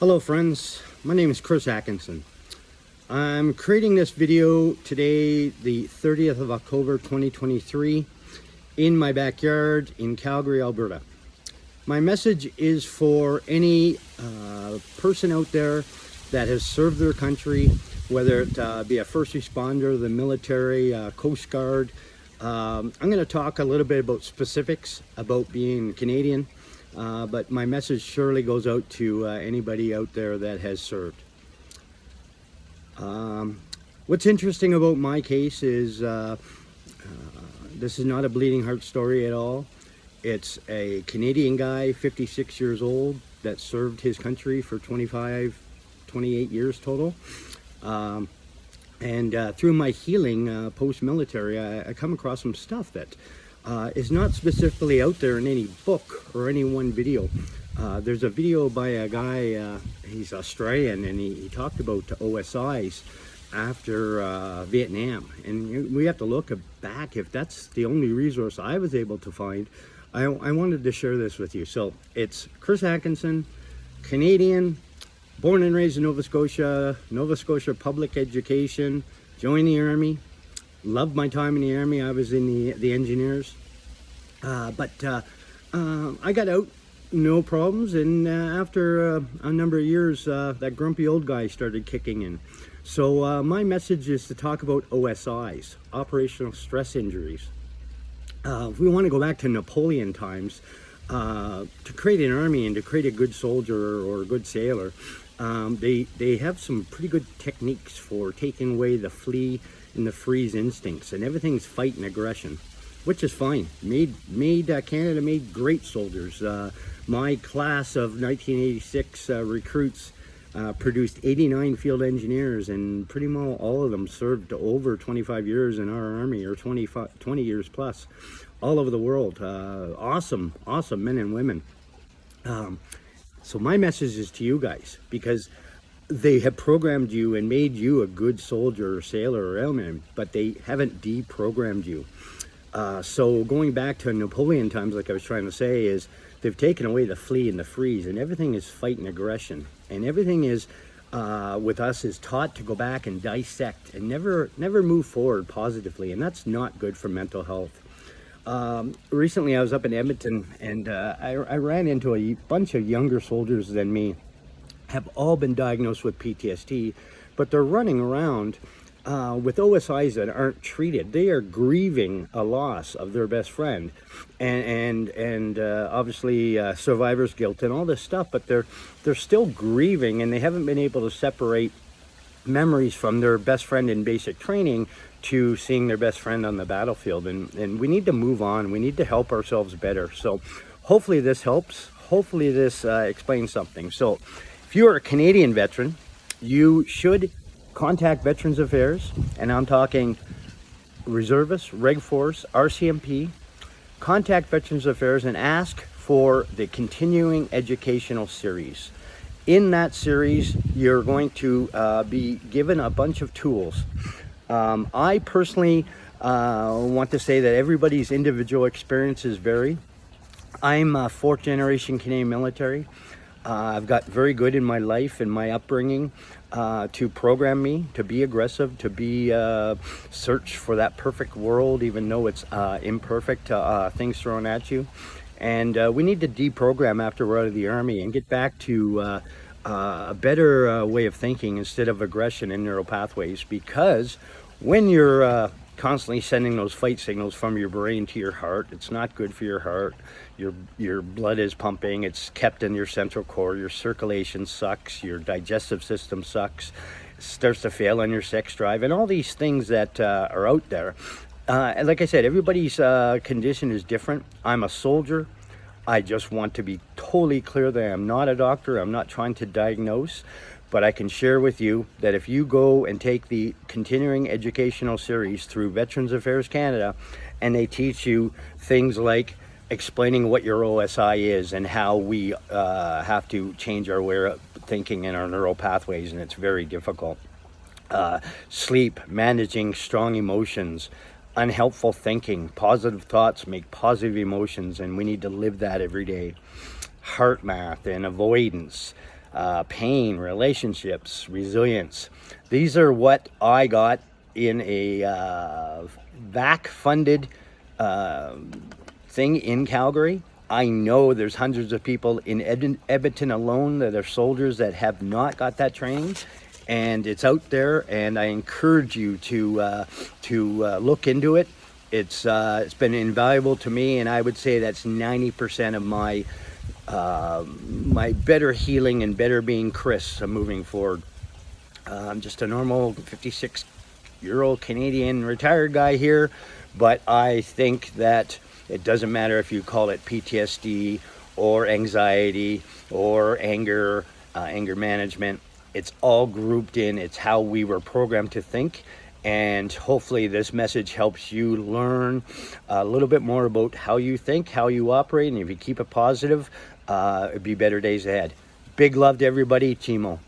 Hello friends, my name is Chris Atkinson. I'm creating this video today, the 30th of October 2023, in my backyard in Calgary, Alberta. My message is for any person out there that has served their country, whether it be a first responder, the military, Coast Guard. I'm going to talk a little bit about specifics about being Canadian. But my message surely goes out to anybody out there that has served. What's interesting about my case is this is not a bleeding heart story at all. It's a Canadian guy, 56 years old, that served his country for 28 years total. And through my healing post-military, I come across some stuff that is not specifically out there in any book or any one video. There's a video by a guy, he's Australian, and he talked about OSIs after Vietnam. And we have to look back, if that's the only resource I was able to find. I wanted to share this with you. So it's Chris Atkinson, Canadian, born and raised in Nova Scotia public education, joined the Army. Loved my time in the Army. I was in the engineers, but I got out, no problems, and after a number of years, that grumpy old guy started kicking in. So my message is to talk about OSIs, operational stress injuries. If we want to go back to Napoleon times, to create an army and to create a good soldier or a good sailor, they have some pretty good techniques for taking away the flee and the freeze instincts, and everything's fight and aggression, which is fine. Canada made great soldiers. My class of 1986 recruits produced 89 field engineers, and pretty much all of them served over 25 years in our army, or 20 years plus, all over the world. Awesome men and women. So my message is to you guys, because they have programmed you and made you a good soldier or sailor or airman, but they haven't deprogrammed you. So going back to Napoleon times, like I was trying to say, is they've taken away the flee and the freeze, and everything is fight and aggression. And everything is, with us, is taught to go back and dissect and never move forward positively. And that's not good for mental health. Recently I was up in Edmonton, and I ran into a bunch of younger soldiers than me, have all been diagnosed with PTSD, but they're running around with OSIs that aren't treated. They are grieving a loss of their best friend, and obviously survivor's guilt and all this stuff, but they're still grieving, and they haven't been able to separate memories from their best friend in basic training to seeing their best friend on the battlefield. And we need to move on. We need to help ourselves better. So hopefully this helps. Hopefully this explains something. So if you are a Canadian veteran, you should contact Veterans Affairs, and I'm talking reservists, Reg Force, RCMP. Contact Veterans Affairs and ask for the continuing educational series. In that series, you're going to be given a bunch of tools. I personally want to say that everybody's individual experiences vary. I'm a fourth generation Canadian military. I've got very good in my life and my upbringing to program me to be aggressive, to be search for that perfect world, even though it's imperfect, things thrown at you. And we need to deprogram after we're out of the Army and get back to a better way of thinking instead of aggression and neural pathways. Because when you're constantly sending those fight signals from your brain to your heart, it's not good for your heart. Your blood is pumping, it's kept in your central core, your circulation sucks, your digestive system sucks, it starts to fail on your sex drive, and all these things that are out there. And like I said, everybody's condition is different. I'm a soldier. I just want to be totally clear that I'm not a doctor. I'm not trying to diagnose, but I can share with you that if you go and take the continuing educational series through Veterans Affairs Canada, and they teach you things like explaining what your OSI is and how we have to change our way of thinking and our neural pathways, and it's very difficult. Sleep, managing strong emotions, unhelpful thinking, positive thoughts make positive emotions, and we need to live that every day. Heart math and avoidance, pain, relationships, resilience. These are what I got in a VAC-funded thing in Calgary. I know there's hundreds of people in Edmonton alone that are soldiers that have not got that training, and it's out there. And I encourage you to look into it. It's been invaluable to me, and I would say that's 90% of my my better healing and better being Chris moving forward. I'm just a normal 56-year-old Canadian retired guy here, but I think that it doesn't matter if you call it PTSD or anxiety or anger, anger management. It's all grouped in. It's how we were programmed to think. And hopefully this message helps you learn a little bit more about how you think, how you operate. And if you keep it positive, it'd be better days ahead. Big love to everybody. Timo.